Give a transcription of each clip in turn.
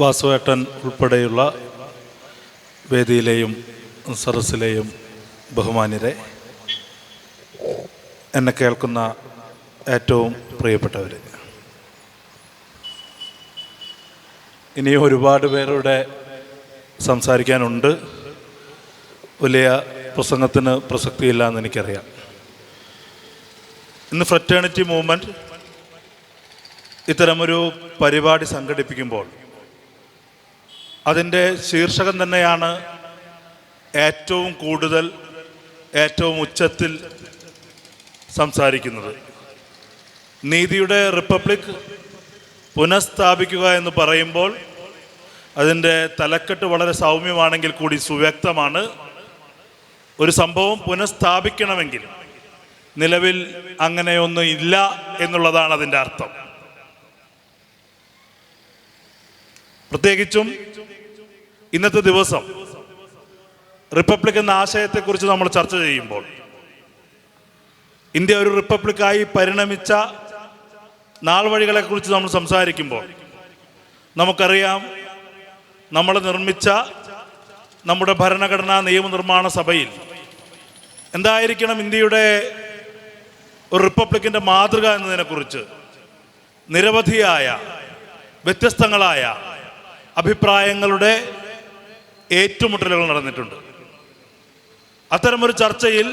വാസുവേട്ടൻ ഉൾപ്പെടെയുള്ള വേദിയിലെയും സദസ്സിലെയും ബഹുമാന്യരെ, എന്നെ കേൾക്കുന്ന ഏറ്റവും പ്രിയപ്പെട്ടവർ, ഇനിയും ഒരുപാട് പേരുടെ സംസാരിക്കാനുണ്ട്. വലിയ പ്രസംഗത്തിന് പ്രസക്തിയില്ല എന്ന് എനിക്കറിയാം. ഇന്ന് ഫ്രറ്റേണിറ്റി മൂവ്മെൻറ്റ് ഇത്തരമൊരു പരിപാടി സംഘടിപ്പിക്കുമ്പോൾ അതിൻ്റെ ശീർഷകം തന്നെയാണ് ഏറ്റവും കൂടുതൽ, ഏറ്റവും ഉച്ചത്തിൽ സംസാരിക്കുന്നത്. നീതിയുടെ റിപ്പബ്ലിക് പുനഃസ്ഥാപിക്കുക എന്ന് പറയുമ്പോൾ അതിൻ്റെ തലക്കെട്ട് വളരെ സൗമ്യമാണെങ്കിൽ കൂടി സുവ്യക്തമാണ്. ഒരു സംഭവം പുനഃസ്ഥാപിക്കണമെങ്കിൽ നിലവിൽ അങ്ങനെയൊന്നും ഇല്ല എന്നുള്ളതാണ് അതിൻ്റെ അർത്ഥം. പ്രത്യേകിച്ചും ഇന്നത്തെ ദിവസം റിപ്പബ്ലിക് എന്ന ആശയത്തെക്കുറിച്ച് നമ്മൾ ചർച്ച ചെയ്യുമ്പോൾ, ഇന്ത്യ ഒരു റിപ്പബ്ലിക്കായി പരിണമിച്ച നാൾ വഴികളെക്കുറിച്ച് നമ്മൾ സംസാരിക്കുമ്പോൾ നമുക്കറിയാം, നമ്മൾ നിർമ്മിച്ച നമ്മുടെ ഭരണഘടനാ നിയമനിർമ്മാണ സഭയിൽ എന്തായിരിക്കണം ഇന്ത്യയുടെ ഒരു റിപ്പബ്ലിക്കിൻ്റെ മാതൃക എന്നതിനെക്കുറിച്ച് നിരവധിയായ വ്യത്യസ്തങ്ങളായ അഭിപ്രായങ്ങളുടെ ഏറ്റുമുട്ടലുകൾ നടന്നിട്ടുണ്ട്. അത്തരമൊരു ചർച്ചയിൽ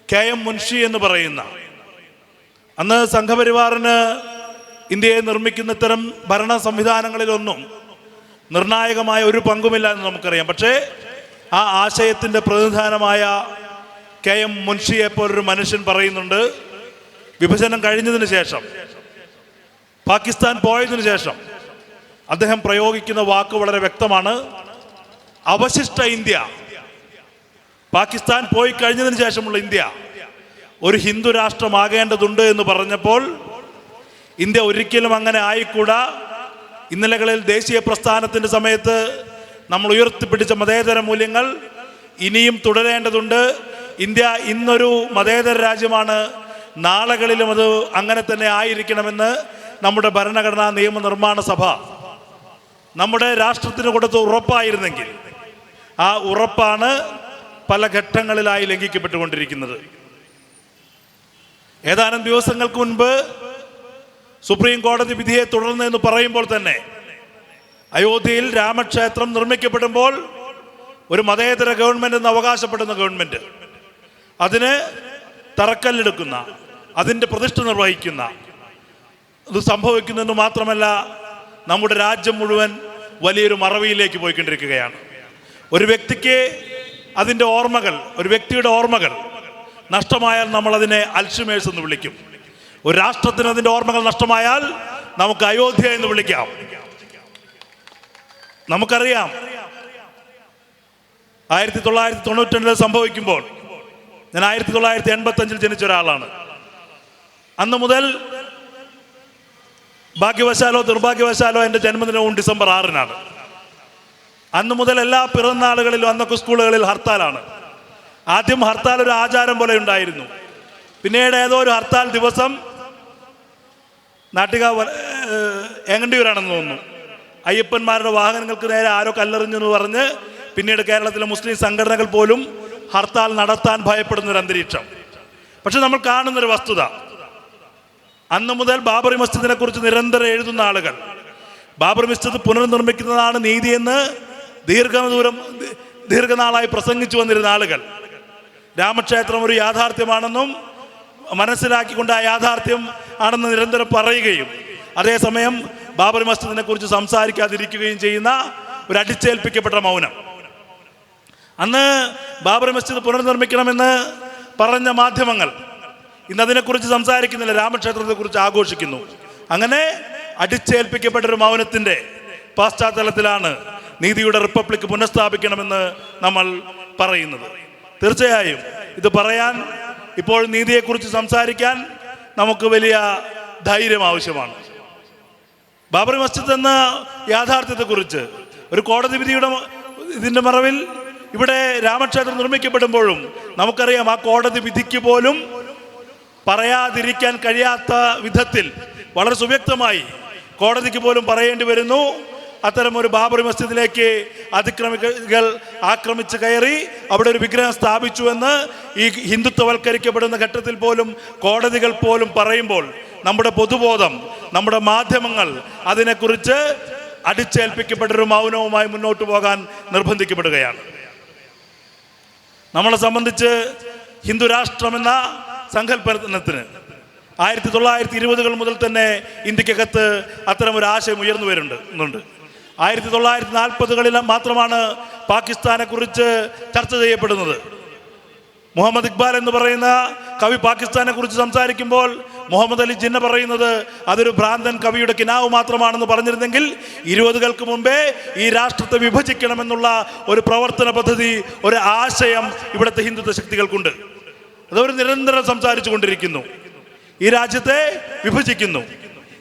KM മുൻഷി എന്ന് പറയുന്ന, അന്ന് സംഘപരിവാറിന് ഇന്ത്യയെ നിർമ്മിക്കുന്ന ഇത്തരം ഭരണ സംവിധാനങ്ങളിലൊന്നും നിർണായകമായ ഒരു പങ്കുമില്ല എന്ന് നമുക്കറിയാം. പക്ഷേ ആ ആശയത്തിൻ്റെ പ്രതിനിധാനമായ KM മുൻഷിയെ പോലൊരു മനുഷ്യൻ പറയുന്നുണ്ട്, വിഭജനം കഴിഞ്ഞതിന് ശേഷം, പാകിസ്ഥാൻ പോയതിനു ശേഷം അദ്ദേഹം പ്രയോഗിക്കുന്ന വാക്ക് വളരെ വ്യക്തമാണ്. അവശിഷ്ട ഇന്ത്യ, പാകിസ്ഥാൻ പോയി കഴിഞ്ഞതിന് ശേഷമുള്ള ഇന്ത്യ ഒരു ഹിന്ദു രാഷ്ട്രമാകേണ്ടതുണ്ട് എന്ന് പറഞ്ഞപ്പോൾ ഇന്ത്യ ഒരിക്കലും അങ്ങനെ ആയിക്കൂടാ. ഇന്നലകളിൽ ദേശീയ പ്രസ്ഥാനത്തിൻ്റെ സമയത്ത് നമ്മൾ ഉയർത്തിപ്പിടിച്ച മതേതര മൂല്യങ്ങൾ ഇനിയും തുടരേണ്ടതുണ്ട്. ഇന്ത്യ ഇന്നൊരു മതേതര രാജ്യമാണ്, നാളുകളിലും അത് അങ്ങനെ തന്നെ ആയിരിക്കണമെന്ന് നമ്മുടെ ഭരണഘടനാ നിയമനിർമ്മാണ സഭ നമ്മുടെ രാഷ്ട്രത്തിന് കൊടുത്ത ഉറപ്പായിരുന്നെങ്കിൽ ആ ഉറപ്പാണ് പല ഘട്ടങ്ങളിലായി ലംഘിക്കപ്പെട്ടുകൊണ്ടിരിക്കുന്നത്. ഏതാനും ദിവസങ്ങൾക്ക് മുൻപ് സുപ്രീം കോടതി വിധിയെ തുടർന്ന് എന്ന് പറയുമ്പോൾ തന്നെ അയോധ്യയിൽ രാമക്ഷേത്രം നിർമ്മിക്കപ്പെടുമ്പോൾ ഒരു മതേതര ഗവൺമെൻറ് എന്ന് അവകാശപ്പെടുന്ന ഗവൺമെൻറ് അതിന് തറക്കല്ലെടുക്കുന്ന, അതിൻ്റെ പ്രതിഷ്ഠ നിർവഹിക്കുന്ന ഇത് സംഭവിക്കുന്നെന്ന് മാത്രമല്ല, നമ്മുടെ രാജ്യം മുഴുവൻ വലിയൊരു മറവിയിലേക്ക് പോയിക്കൊണ്ടിരിക്കുകയാണ്. ഒരു വ്യക്തിക്ക് അതിൻ്റെ ഓർമ്മകൾ, ഒരു വ്യക്തിയുടെ ഓർമ്മകൾ നഷ്ടമായാൽ നമ്മളതിനെ അൽഷിമേഴ്സ് എന്ന് വിളിക്കും. ഒരു രാഷ്ട്രത്തിന് അതിൻ്റെ ഓർമ്മകൾ നഷ്ടമായാൽ നമുക്ക് അയോധ്യ എന്ന് വിളിക്കാം. നമുക്കറിയാം 1992 സംഭവിക്കുമ്പോൾ, ഞാൻ 1985 ജനിച്ച ഒരാളാണ്. അന്ന് മുതൽ ഭാഗ്യവശാലോ ദുർഭാഗ്യവശാലോ എൻ്റെ ജന്മദിനവും ഡിസംബർ 6-നാണ്. അന്ന് മുതൽ എല്ലാ പിറന്നാളുകളിലും അന്നൊക്കെ സ്കൂളുകളിൽ ഹർത്താലാണ്. ആദ്യം ഹർത്താൽ ഒരു ആചാരം പോലെ ഉണ്ടായിരുന്നു. പിന്നീട് ഏതോ ഒരു ഹർത്താൽ ദിവസം, നാട്ടിക ഏങ്ങണ്ടിയൂരാണെന്ന് തോന്നുന്നു, അയ്യപ്പന്മാരുടെ വാഹനങ്ങൾക്ക് നേരെ ആരോ കല്ലെറിഞ്ഞു എന്ന് പറഞ്ഞ് പിന്നീട് കേരളത്തിലെ മുസ്ലിം സംഘടനകൾ പോലും ഹർത്താൽ നടത്താൻ ഭയപ്പെടുന്നൊരു അന്തരീക്ഷം. പക്ഷെ നമ്മൾ കാണുന്നൊരു വസ്തുത, അന്ന് മുതൽ ബാബറി മസ്ജിദിനെ കുറിച്ച് നിരന്തരം എഴുതുന്ന ആളുകൾ ബാബറി മസ്ജിദ് പുനർനിർമ്മിക്കുന്നതാണ് നീതിയെന്ന് ദീർഘനാളായി പ്രസംഗിച്ചു വന്നിരുന്ന ആളുകൾ രാമക്ഷേത്രം ഒരു യാഥാർത്ഥ്യമാണെന്നും മനസ്സിലാക്കിക്കൊണ്ട് ആ യാഥാർത്ഥ്യം ആണെന്ന് നിരന്തരം പറയുകയും അതേസമയം ബാബറി മസ്ജിദിനെ കുറിച്ച് സംസാരിക്കാതിരിക്കുകയും ചെയ്യുന്ന ഒരു അടിച്ചേൽപ്പിക്കപ്പെട്ട മൗനം. അന്ന് ബാബറി മസ്ജിദ് പുനർനിർമ്മിക്കണമെന്ന് പറഞ്ഞ മാധ്യമങ്ങൾ ഇന്നതിനെക്കുറിച്ച് സംസാരിക്കുന്നില്ല, രാമക്ഷേത്രത്തെക്കുറിച്ച് ആഘോഷിക്കുന്നു. അങ്ങനെ അടിച്ചേൽപ്പിക്കപ്പെട്ടൊരു മൗനത്തിൻ്റെ പശ്ചാത്തലത്തിലാണ് നീതിയുടെ റിപ്പബ്ലിക് പുനഃസ്ഥാപിക്കണമെന്ന് നമ്മൾ പറയുന്നത്. തീർച്ചയായും ഇത് പറയാൻ, ഇപ്പോൾ നീതിയെക്കുറിച്ച് സംസാരിക്കാൻ നമുക്ക് വലിയ ധൈര്യം ആവശ്യമാണ്. ബാബറി മസ്ജിദ് എന്ന യാഥാർത്ഥ്യത്തെക്കുറിച്ച് ഒരു കോടതി വിധിയുടെ ഇതിൻ്റെ മറവിൽ ഇവിടെ രാമക്ഷേത്രം നിർമ്മിക്കപ്പെടുമ്പോഴും നമുക്കറിയാം, ആ കോടതി വിധിക്ക് പോലും പറയാതിരിക്കാൻ കഴിയാത്ത വിധത്തിൽ വളരെ സുവ്യക്തമായി കോടതിക്ക് പോലും പറയേണ്ടി വരുന്നു. അത്തരം ഒരു ബാബറി മസ്ജിദിലേക്ക് അതിക്രമികൾ ആക്രമിച്ച് കയറി അവിടെ ഒരു വിഗ്രഹം സ്ഥാപിച്ചുവെന്ന് ഈ ഹിന്ദുത്വവൽക്കരിക്കപ്പെടുന്ന ഘട്ടത്തിൽ പോലും കോടതികൾ പോലും പറയുമ്പോൾ നമ്മുടെ പൊതുബോധം, നമ്മുടെ മാധ്യമങ്ങൾ അതിനെക്കുറിച്ച് അടിച്ചേൽപ്പിക്കപ്പെട്ടൊരു മൗനവുമായി മുന്നോട്ട് പോകാൻ നിർബന്ധിക്കപ്പെടുകയാണ്. നമ്മളെ സംബന്ധിച്ച് ഹിന്ദു രാഷ്ട്രമെന്ന സങ്കല്പനത്തിന് 1920-കൾ മുതൽ തന്നെ ഇന്ത്യക്കകത്ത് അത്തരം ഒരു ആശയം ഉയർന്നു വരുന്നുണ്ട്. 1940-കളിൽ മാത്രമാണ് പാകിസ്ഥാനെ കുറിച്ച് ചർച്ച ചെയ്യപ്പെടുന്നത്. മുഹമ്മദ് ഇക്ബാൽ എന്ന് പറയുന്ന കവി പാകിസ്ഥാനെ കുറിച്ച് സംസാരിക്കുമ്പോൾ മുഹമ്മദ് അലി ജിന്ന പറയുന്നത് അതൊരു ഭ്രാന്തൻ കവിയുടെ കിനാവ് മാത്രമാണെന്ന് പറഞ്ഞിരുന്നെങ്കിൽ 20-കൾക്ക് മുമ്പേ ഈ രാഷ്ട്രത്തെ വിഭജിക്കണമെന്നുള്ള ഒരു പ്രവർത്തന പദ്ധതി, ഒരു ആശയം ഇവിടുത്തെ ഹിന്ദുത്വ ശക്തികൾക്കുണ്ട്. അതവർ നിരന്തരം സംസാരിച്ചു കൊണ്ടിരിക്കുന്നു. ഈ രാജ്യത്തെ വിഭജിക്കുന്നു.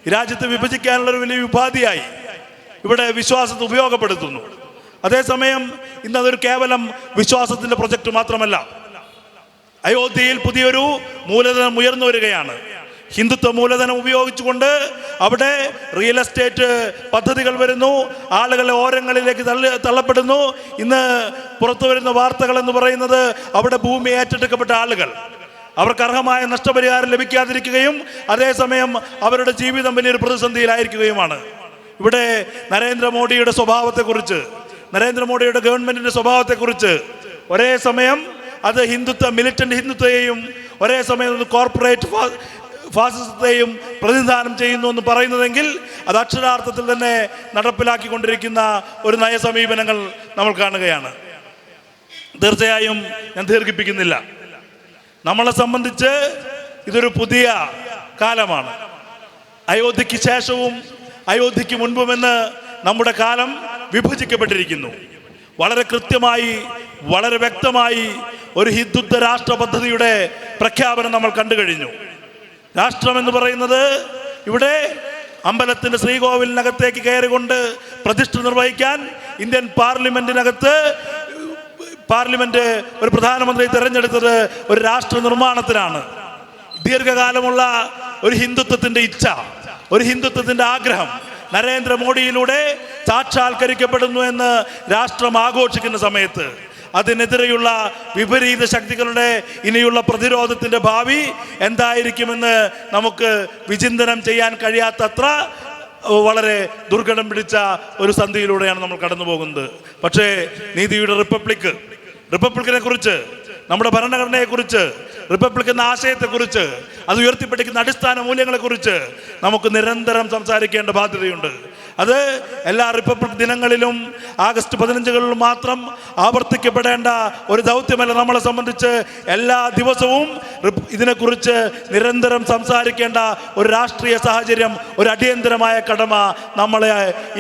ഈ രാജ്യത്തെ വിഭജിക്കാനുള്ളൊരു വലിയ ഉപാധിയായി ഇവിടെ വിശ്വാസത്തെ ഉപയോഗപ്പെടുത്തുന്നു. അതേസമയം ഇന്നതൊരു കേവലം വിശ്വാസത്തിൻ്റെ പ്രൊജക്റ്റ് മാത്രമല്ല. അയോധ്യയിൽ പുതിയൊരു മൂലധനം ഉയർന്നു വരികയാണ്. ഹിന്ദുത്വ മൂലധനം ഉപയോഗിച്ചുകൊണ്ട് അവിടെ റിയൽ എസ്റ്റേറ്റ് പദ്ധതികൾ വരുന്നു. ആളുകളെ ഓരങ്ങളിലേക്ക് തള്ളപ്പെടുന്നു. ഇന്ന് പുറത്തു വരുന്ന വാർത്തകൾ എന്ന് പറയുന്നത് അവിടെ ഭൂമി ഏറ്റെടുക്കപ്പെട്ട ആളുകൾ അവർക്ക് അർഹമായ നഷ്ടപരിഹാരം ലഭിക്കാതിരിക്കുകയും അതേസമയം അവരുടെ ജീവിതം വലിയൊരു പ്രതിസന്ധിയിലായിരിക്കുകയുമാണ്. ഇവിടെ നരേന്ദ്രമോദിയുടെ സ്വഭാവത്തെക്കുറിച്ച്, നരേന്ദ്രമോദിയുടെ ഗവൺമെന്റിന്റെ സ്വഭാവത്തെക്കുറിച്ച് ഒരേ സമയം അത് മിലിറ്റന്റ് ഹിന്ദുത്വയെയും ഒരേ സമയം കോർപ്പറേറ്റ് ഫാസിസത്തെയും പ്രതിനിധാനം ചെയ്യുന്നു എന്ന് പറയുന്നതെങ്കിൽ അത് അക്ഷരാർത്ഥത്തിൽ തന്നെ നടപ്പിലാക്കിക്കൊണ്ടിരിക്കുന്ന ഒരു നയസമീപനങ്ങൾ നമ്മൾ കാണുകയാണ്. തീർച്ചയായും ഞാൻ ദീർഘിപ്പിക്കുന്നില്ല. നമ്മളെ സംബന്ധിച്ച് ഇതൊരു പുതിയ കാലമാണ്. അയോധ്യയ്ക്ക് ശേഷവും അയോധ്യയ്ക്ക് മുൻപുമെന്ന് നമ്മുടെ കാലം വിഭജിക്കപ്പെട്ടിരിക്കുന്നു. വളരെ കൃത്യമായി, വളരെ വ്യക്തമായി ഒരു ഹിന്ദുത്വ രാഷ്ട്ര പദ്ധതിയുടെ പ്രഖ്യാപനം നമ്മൾ കണ്ടു കഴിഞ്ഞു. രാഷ്ട്രം എന്ന് പറയുന്നത് ഇവിടെ അമ്പലത്തിൻ്റെ ശ്രീകോവിലിനകത്തേക്ക് കയറിക്കൊണ്ട് പ്രതിഷ്ഠ നിർവഹിക്കാൻ ഇന്ത്യൻ പാർലമെന്റ് ഒരു പ്രധാനമന്ത്രി തിരഞ്ഞെടുത്തത് ഒരു രാഷ്ട്ര നിർമ്മാണത്തിനാണ്. ദീർഘകാലമുള്ള ഒരു ഹിന്ദുത്വത്തിൻ്റെ ഇച്ഛ, ഒരു ഹിന്ദുത്വത്തിൻ്റെ ആഗ്രഹം നരേന്ദ്രമോദിയിലൂടെ സാക്ഷാത്കരിക്കപ്പെടുന്നു എന്ന് രാഷ്ട്രം ആഘോഷിക്കുന്ന സമയത്ത് അതിനെതിരെയുള്ള വിപരീത ശക്തികളുടെ ഇനിയുള്ള പ്രതിരോധത്തിൻ്റെ ഭാവി എന്തായിരിക്കുമെന്ന് നമുക്ക് വിചിന്തനം ചെയ്യാൻ കഴിയാത്തത്ര വളരെ ദുർഘടം പിടിച്ച ഒരു സന്ധിയിലൂടെയാണ് നമ്മൾ കടന്നു പോകുന്നത്. പക്ഷേ നീതിയുടെ റിപ്പബ്ലിക്കിനെ കുറിച്ച്, നമ്മുടെ ഭരണഘടനയെക്കുറിച്ച്, റിപ്പബ്ലിക് എന്ന ആശയത്തെക്കുറിച്ച്, അത് ഉയർത്തിപ്പിടിക്കുന്ന അടിസ്ഥാന മൂല്യങ്ങളെക്കുറിച്ച് നമുക്ക് നിരന്തരം സംസാരിക്കേണ്ട ബാധ്യതയുണ്ട്. അത് എല്ലാ റിപ്പബ്ലിക് ദിനങ്ങളിലും ആഗസ്റ്റ് 15 മാത്രം ആവർത്തിക്കപ്പെടേണ്ട ഒരു ദൗത്യമല്ല. നമ്മളെ സംബന്ധിച്ച് എല്ലാ ദിവസവും ഇതിനെക്കുറിച്ച് നിരന്തരം സംസാരിക്കേണ്ട ഒരു രാഷ്ട്രീയ സാഹചര്യം, ഒരു അടിയന്തരമായ കടമ നമ്മളെ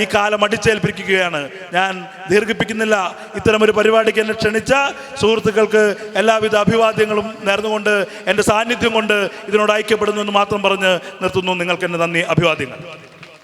ഈ കാലം അടിച്ചേൽപ്പിക്കുകയാണ്. ഞാൻ ദീർഘിപ്പിക്കുന്നില്ല. ഇത്തരമൊരു പരിപാടിക്ക് എന്നെ ക്ഷണിച്ച സുഹൃത്തുക്കൾക്ക് എല്ലാവിധ അഭിവാദ്യങ്ങളും നേർന്നുകൊണ്ട് എൻ്റെ സാന്നിധ്യം കൊണ്ട് ഇതിനോട് ഐക്യപ്പെടുന്നു എന്ന് മാത്രം പറഞ്ഞ് നിർത്തുന്നു. നിങ്ങൾക്ക് എൻ്റെ നന്ദി, അഭിവാദ്യങ്ങൾ.